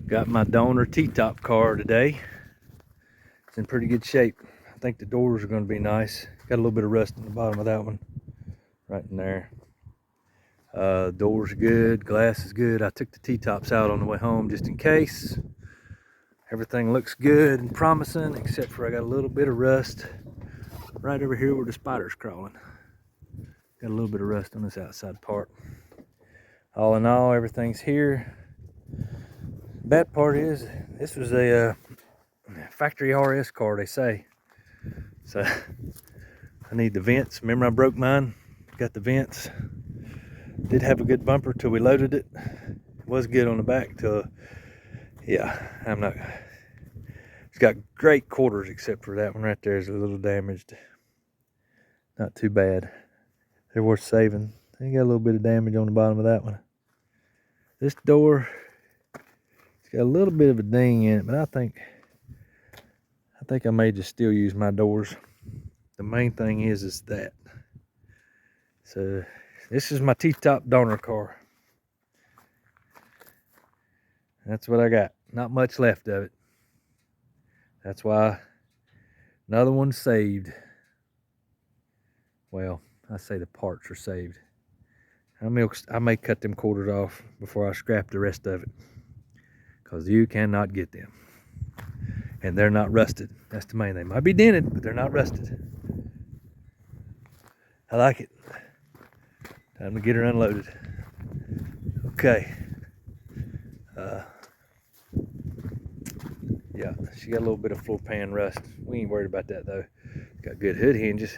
Got my donor T-top car today. It's in pretty good shape. I think the doors are going to be nice. Got a little bit of rust in the bottom of that one, right in there. Doors are good, glass is good. I took the T-tops out on the way home just in case. Everything looks good and promising, except for I got a little bit of rust right over here where the spider's crawling. Got a little bit of rust on this outside part. All in all, everything's here. Bad part is, this was a factory RS car, they say. So I need the vents. Remember I broke mine? Got the vents. Did have a good bumper till we loaded it. It was good on the back till, yeah, I'm not. It's got great quarters except for that one right there is a little damaged. Not too bad. They're worth saving. They got a little bit of damage on the bottom of that one. This door, it's got a little bit of a ding in it, but I think I may just still use my doors. The main thing is that. So this is my T-top donor car. That's what I got. Not much left of it. That's why another one's saved. Well, I say the parts are saved. I may cut them quarters off before I scrap the rest of it, because you cannot get them. And they're not rusted. That's the main thing. Might be dented, but they're not rusted. I like it. Time to get her unloaded. Okay. Yeah, she got a little bit of floor pan rust. We ain't worried about that though. Got good hood hinges.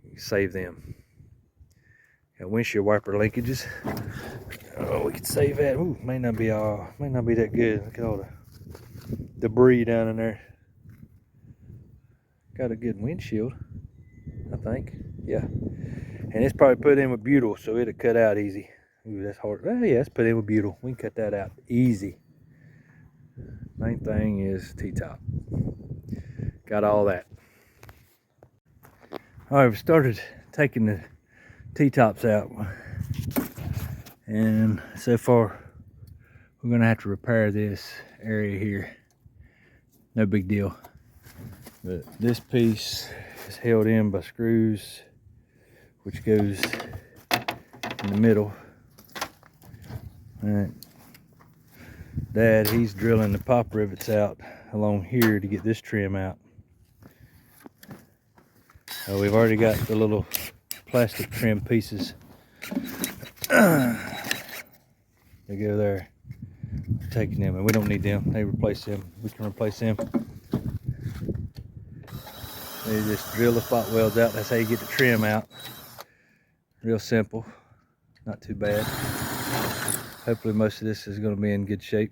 You can save them. Got windshield wiper linkages. Oh, we could save that. Ooh, may not be that good. Look at all the debris down in there. Got a good windshield, I think. Yeah. And it's probably put in with butyl, so it'll cut out easy. Ooh, that's hard. Oh yeah, it's put in with butyl. We can cut that out easy. Main thing is T-top. Got all that. All right, we started taking the T-tops out, and so far we're gonna have to repair this area here. No big deal, but this piece is held in by screws, which goes in the middle. All right. Dad, he's drilling the pop rivets out along here to get this trim out. We've already got the little plastic trim pieces. They go there. We're taking them, and we don't need them. They replace them. We can replace them. They just drill the spot welds out. That's how you get the trim out. Real simple. Not too bad. Hopefully most of this is going to be in good shape.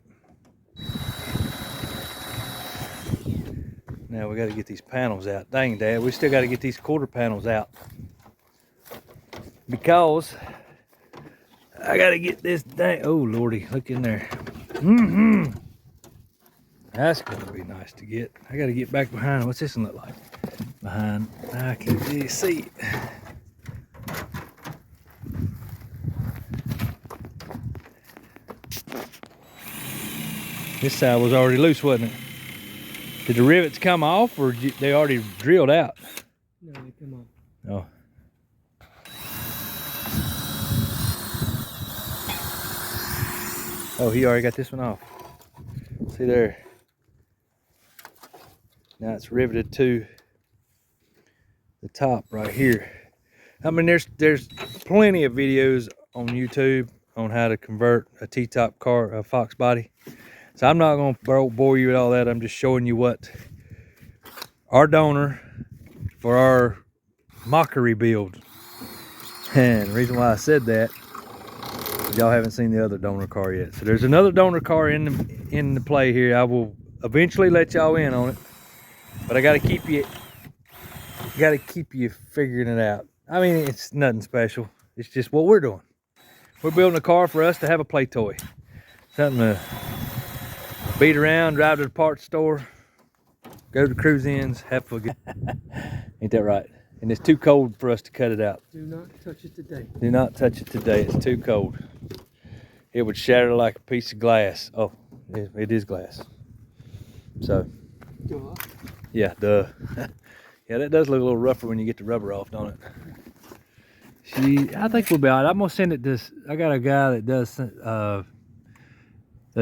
Now we got to get these panels out. Dang, Dad, we still got to get these quarter panels out, because I got to get this dang. Oh Lordy, look in there. That's going to be nice to get. I got to get back behind. What's this one look like? Behind. I can really see it. This side was already loose, wasn't it? Did the rivets come off, or they already drilled out? No, they come off. Oh. Oh, he already got this one off. See there. Now it's riveted to the top right here. I mean, there's plenty of videos on YouTube on how to convert a T-top car, a Fox body. So I'm not going to bore you with all that. I'm just showing you what our donor for our mockery build. And the reason why I said that, y'all haven't seen the other donor car yet. So there's another donor car in the play here. I will eventually let y'all in on it, but I got to keep you figuring it out. I mean, it's nothing special. It's just what we're doing. We're building a car for us to have a play toy, something to beat around, drive to the parts store, go to cruise ins, have fun. Ain't that right? And it's too cold for us to cut it out. Do not touch it today. Do not touch it today. It's too cold. it would shatter like a piece of glass. Oh, it is glass. So, yeah, duh. Yeah, that does look a little rougher when you get the rubber off, don't it? I think we'll be all right. I'm gonna send it to. I got a guy that does the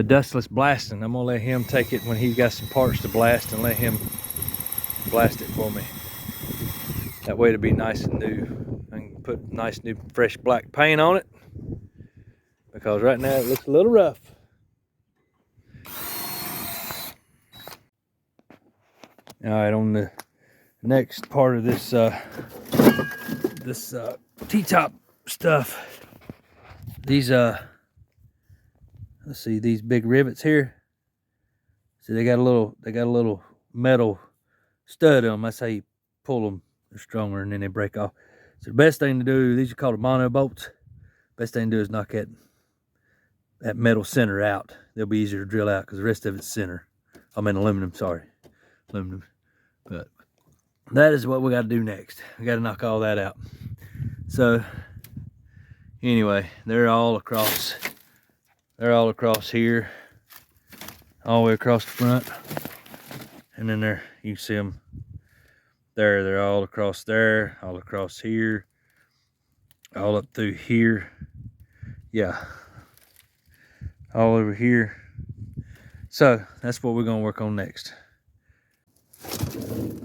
dustless blasting. I'm gonna let him take it when he's got some parts to blast, and let him blast it for me. That way it'll be nice and new. I can put nice new fresh black paint on it, because right now it looks a little rough. All right, on the next part of this T-top stuff, these let's see, these big rivets here. See, they got a little metal stud on them. That's how you pull them. They're stronger, and then they break off. So the best thing to do, these are called mono bolts. Best thing to do is knock that metal center out. They'll be easier to drill out because the rest of it's center. I mean aluminum, sorry. Aluminum. But that is what we got to do next. We got to knock all that out. So anyway, they're all across here, all the way across the front. And then there, you see them there. They're all across there, all across here, all up through here. Yeah, all over here. So that's what we're gonna work on next.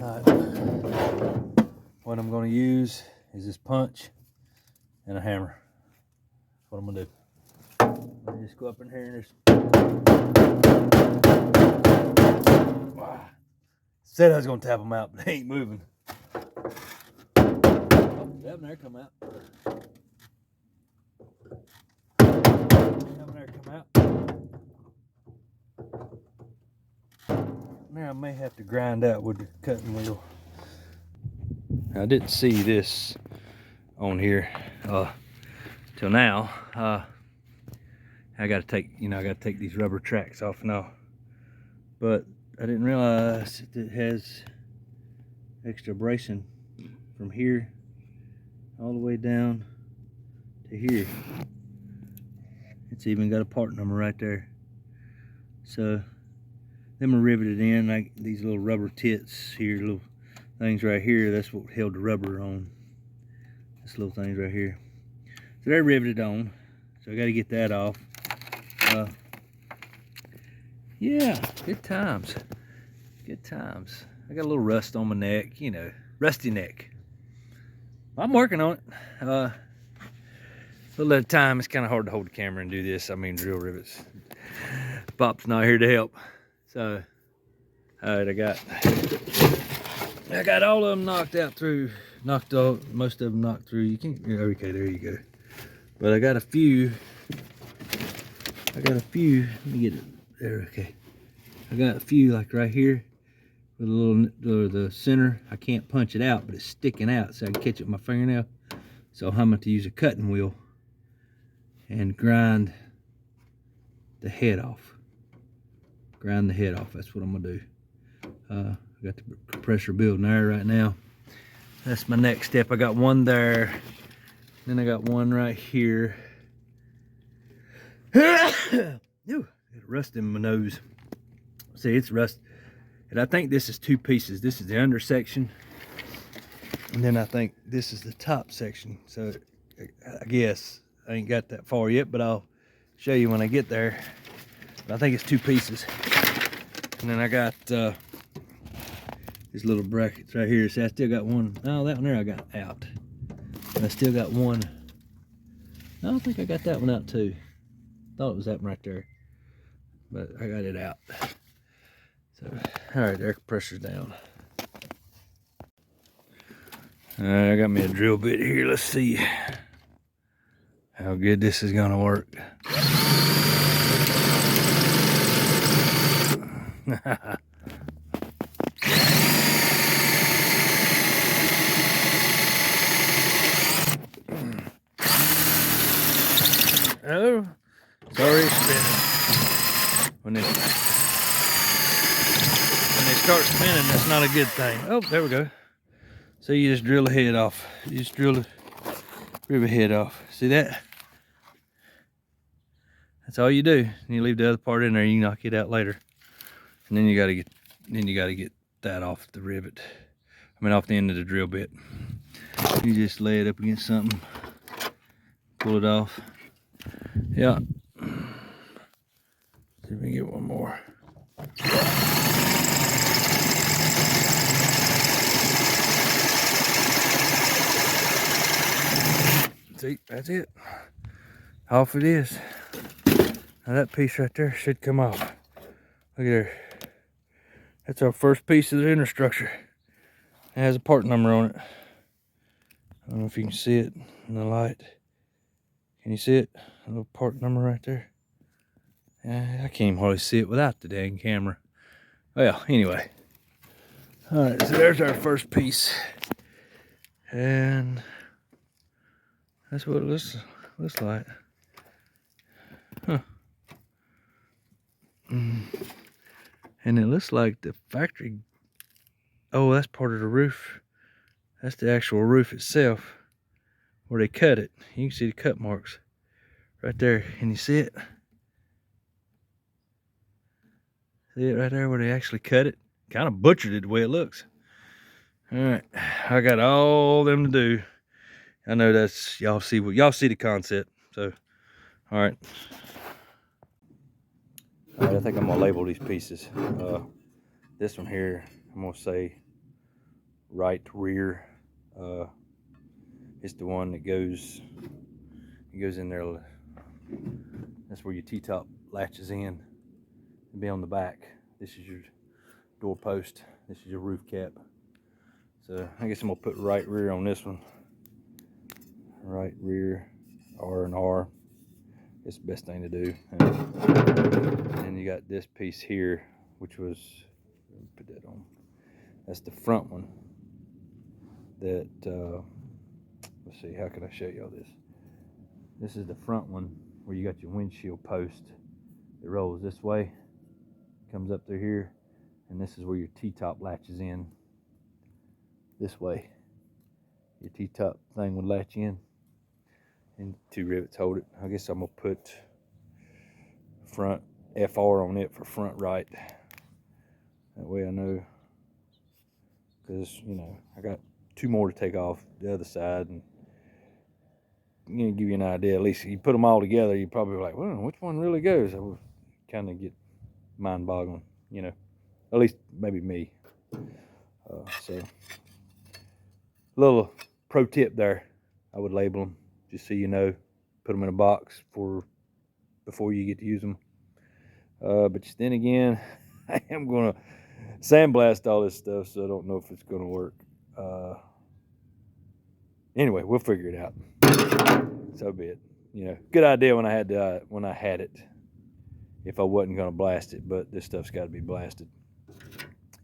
All right. What I'm gonna use is this punch and a hammer. That's what I'm gonna do. Let me just go up in here and just. Wow. Said I was gonna tap them out, but they ain't moving. Oh, yep, there come out. There come out. Now I may have to grind out with the cutting wheel. I didn't see this on here till now. I gotta take these rubber tracks off now. But I didn't realize it has extra bracing from here all the way down to here. It's even got a part number right there. So them are riveted in, like these little rubber tits here, little things right here. That's what held the rubber on. This little things right here. So they're riveted on. So I got to get that off. Yeah, good times. Good times. I got a little rust on my neck, you know, rusty neck. I'm working on it. A little at a time. It's kind of hard to hold the camera and do this. I mean, drill rivets. Pop's not here to help. So, all right, I got all of them knocked out through. Most of them knocked through. You can, okay, there you go. But I got a few. Let me get it there. Okay, I got a few like right here with a little the center. I can't punch it out, but it's sticking out, so I can catch it with my fingernail. So I'm going to use a cutting wheel and grind the head off. Grind the head off. That's what I'm gonna do. I got the compressor building there right now. That's my next step. I got one there. Then I got one right here. Ooh, got rust in my nose. See, it's rust. And I think this is two pieces. This is the under section. And then I think this is the top section. So I guess I ain't got that far yet, but I'll show you when I get there. But I think it's two pieces. And then I got these little brackets right here. See, I still got one. Oh, that one there I got out. And I still got one. I don't think I got that one out too. Thought it was that one right there. But I got it out. So, all right, air compressor's down. All right, I got me a drill bit here. Let's see how good this is gonna work. Oh, sorry, it's spinning. When they start spinning, that's not a good thing. Oh, there we go. So you just drill the head off. You just drill the rivet head off. See that? That's all you do. And you leave the other part in there, you knock it out later. And then you gotta get that off the rivet. I mean off the end of the drill bit. You just lay it up against something, pull it off. Yeah. See if we can get one more. See, that's it. Off it is. Now that piece right there should come off. Look at there. That's our first piece of the inner structure. It has a part number on it. I don't know if you can see it in the light. Can you see it? A little part number right there. I can't even hardly see it without the dang camera. Well, anyway. Alright, so there's our first piece. And that's what it looks like. Huh. And it looks like the factory, oh, that's part of the roof. That's the actual roof itself where they cut it. You can see the cut marks right there. Can you see it? See it right there where they actually cut it? Kind of butchered it the way it looks. All right, I got all them to do. I know that's, y'all see the concept. So, all right. All right, I think I'm gonna label these pieces. This one here, I'm gonna say right rear. It's the one that goes in there. That's where your T-top latches in. It'll be on the back. This is your door post. This is your roof cap. So I guess I'm gonna put right rear on this one. Right rear, R and R. It's the best thing to do. And you got this piece here, which was, put that on. That's the front one. That let's see, how can I show y'all this? This is the front one where you got your windshield post. It rolls this way, comes up through here, and this is where your T-top latches in. This way, your T-top thing would latch in, and 2 rivets hold it. I guess I'm gonna put front FR on it for front right. That way I know, because you know I got 2 more to take off the other side, and you know, give you an idea. At least you put them all together, you probably like, well, which one really goes? I would kind of get mind-boggling, you know. At least maybe me. So, little pro tip there. I would label them just so you know. Put them in a box before you get to use them. But then again, I am gonna sandblast all this stuff, so I don't know if it's gonna work. Anyway, we'll figure it out. So be it. You know, good idea when I had it. If I wasn't gonna blast it, but this stuff's got to be blasted.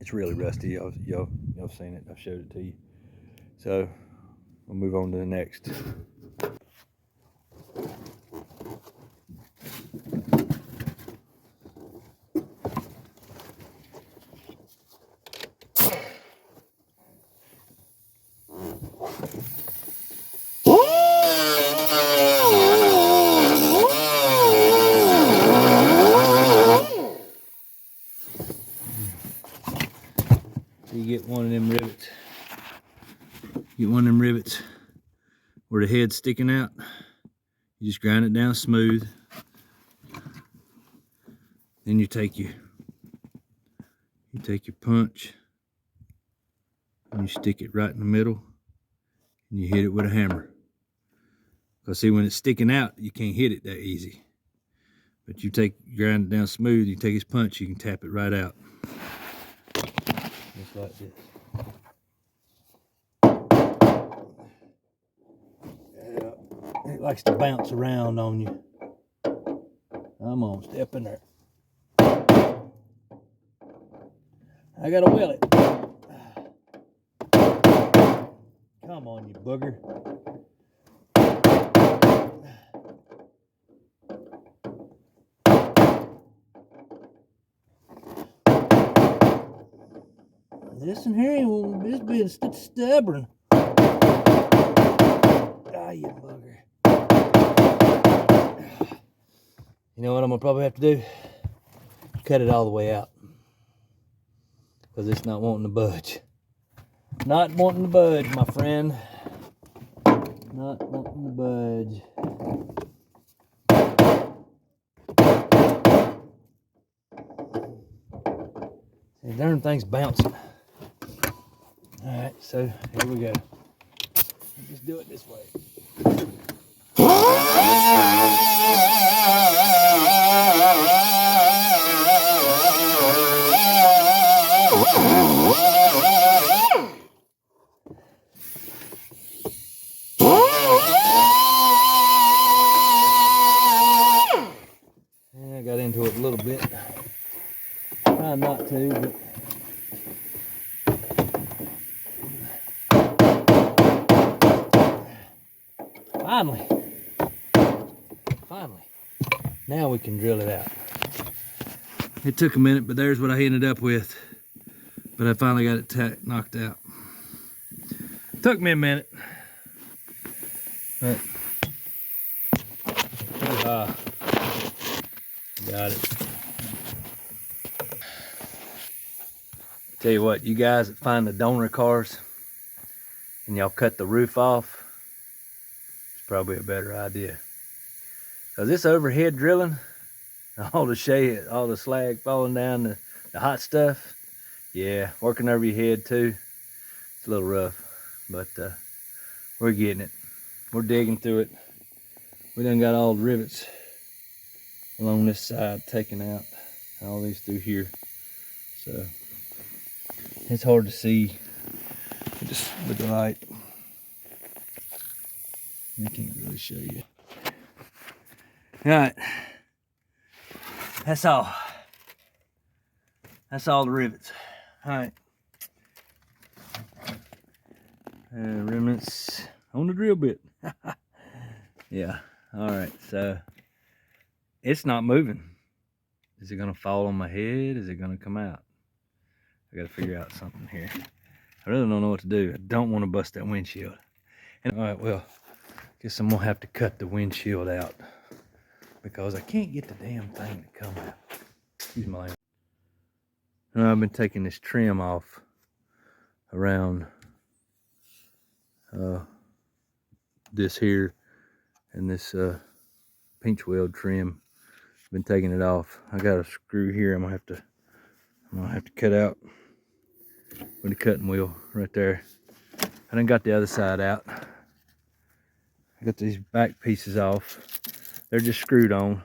It's really rusty. Y'all seen it. I've showed it to you. So we'll move on to the next. You get one of them rivets. Get one of them rivets where the head's sticking out. You just grind it down smooth. Then you take your punch and you stick it right in the middle and you hit it with a hammer. Because see, when it's sticking out, you can't hit it that easy. But you grind it down smooth, you take his punch, you can tap it right out. Just like this. Yeah, it likes to bounce around on you. I'm gonna step in there. I gotta wheel it. Come on, you booger. This in here, this being stubborn. Ah, you bugger. You know what I'm gonna probably have to do? Cut it all the way out. Because it's not wanting to budge. Not wanting to budge, my friend. Not wanting to budge. The darn thing's bouncing. Alright, so here we go. Just do it this way. I got into it a little bit. Trying not to, but finally, now we can drill it out. It took a minute, but there's what I ended up with. But I finally got it knocked out. Took me a minute. But, got it. Tell you what, you guys that find the donor cars and y'all cut the roof off, it's probably a better idea. Cause this overhead drilling, all the shade, all the slag falling down, the hot stuff, yeah, working over your head too. It's a little rough, but we're getting it. We're digging through it. We done got all the rivets along this side taken out, all these through here. So it's hard to see just with the light. I can't really show you. All right, that's all. That's all the rivets. All right. Remnants on the drill bit. Yeah, all right, so it's not moving. Is it gonna fall on my head? Is it gonna come out? I gotta figure out something here. I really don't know what to do. I don't want to bust that windshield. And, all right, well, guess I'm gonna have to cut the windshield out because I can't get the damn thing to come out. Excuse my language. I've been taking this trim off around this here and this pinch weld trim. Been taking it off. I got a screw here. I'm gonna have to cut out with the cutting wheel right there. I done got the other side out. I got these back pieces off. They're just screwed on.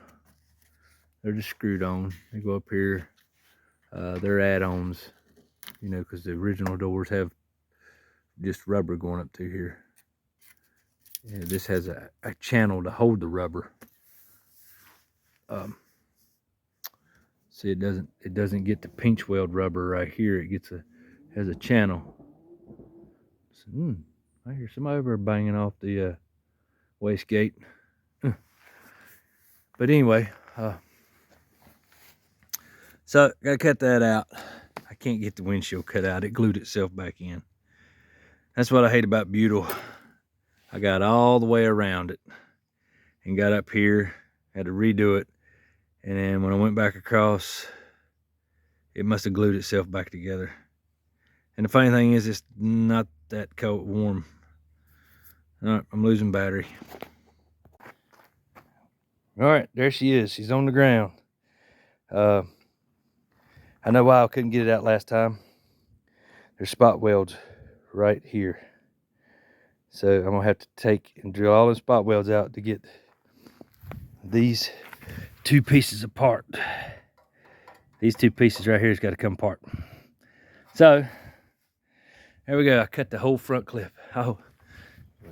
They're just screwed on. They go up here. They're add-ons, you know, because the original doors have just rubber going up to here. Yeah, this has a channel to hold the rubber. See, it doesn't get the pinch weld rubber right here. It has a channel. So, I hear somebody over banging off the wastegate. But anyway, so gotta cut that out. I can't get the windshield cut out. It glued itself back in. That's what I hate about butyl. I got all the way around it and got up here, had to redo it. And then when I went back across, it must have glued itself back together. And the funny thing is, it's not that cold, warm. All right, I'm losing battery. All right, there she is. She's on the ground. I know why I couldn't get it out last time. There's spot welds right here. So I'm gonna have to take and drill all the spot welds out to get these two pieces apart. These two pieces right here has got to come apart. So there we go. I cut the whole front clip. Oh,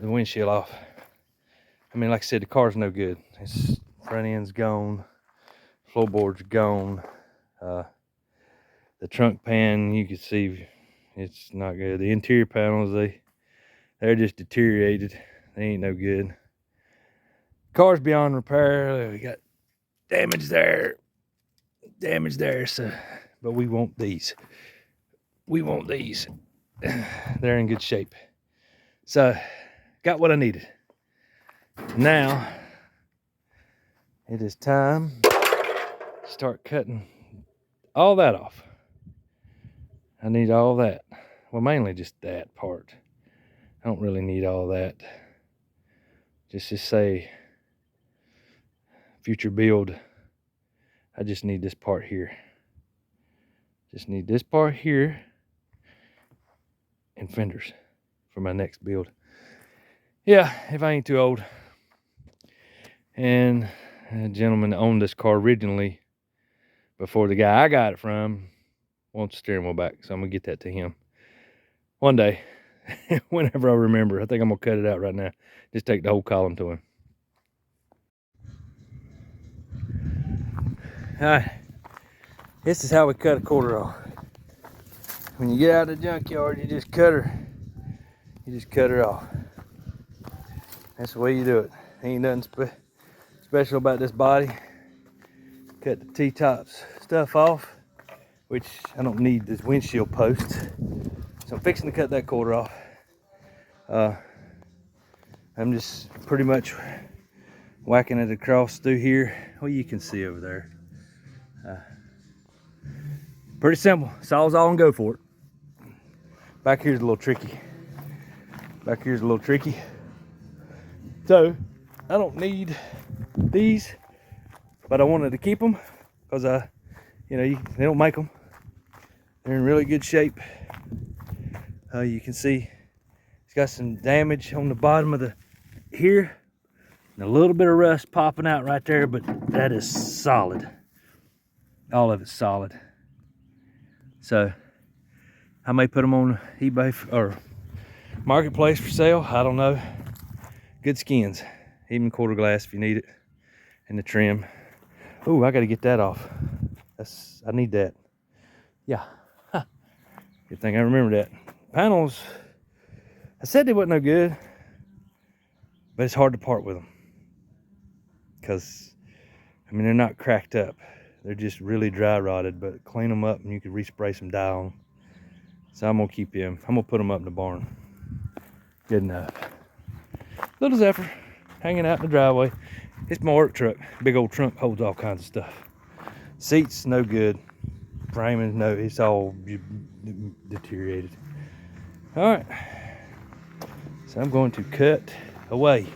the windshield off. I mean, like I said, the car's no good. Its front end's gone. Floorboard's gone. The trunk pan, you can see it's not good. The interior panels, they're just deteriorated. They ain't no good. Car's beyond repair. We got damage there. So, but we want these. They're in good shape. So, got what I needed. Now, it is time start cutting all that off. I need all that. Well, mainly just that part. I don't really need all that. Just say future build. I just need this part here. Just need this part here and fenders for my next build. Yeah, if I ain't too old. And a gentleman that owned this car originally, before the guy I got it from, wants the steering wheel back. So I'm gonna get that to him one day, whenever I remember. I think I'm gonna cut it out right now. Just take the whole column to him. All right, this is how we cut a quarter off. When you get out of the junkyard, you just cut her. You just cut her off. That's the way you do it. Ain't nothing special about this body. Cut the T-tops stuff off, which I don't need this windshield post. So I'm fixing to cut that quarter off. I'm just pretty much whacking it across through here. Well, you can see over there. Pretty simple. Saw's all and go for it. Back here's a little tricky. Back here's a little tricky. So I don't need these, but I wanted to keep them because they don't make them. They're in really good shape. You can see it's got some damage on the bottom of the here, and a little bit of rust popping out right there, but that is solid. All of it's solid. So I may put them on eBay or Marketplace for sale. I don't know. Good skins, even quarter glass if you need it, and the trim. Oh, I got to get that off. I need that. Yeah. Huh. Good thing I remember that. Panels, I said they wasn't no good, but it's hard to part with them because they're not cracked up. They're just really dry rotted, but clean them up and you can respray some dye on them. So I'm gonna keep them. I'm gonna put them up in the barn. Good enough. Little Zephyr hanging out in the driveway. It's my work truck. Big old trunk holds all kinds of stuff. Seats, no good. Framing, no, it's all deteriorated. All right. So I'm going to cut away.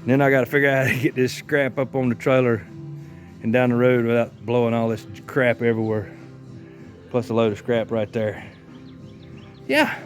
Then I got to figure out how to get this scrap up on the trailer and down the road without blowing all this crap everywhere. Plus a load of scrap right there. Yeah,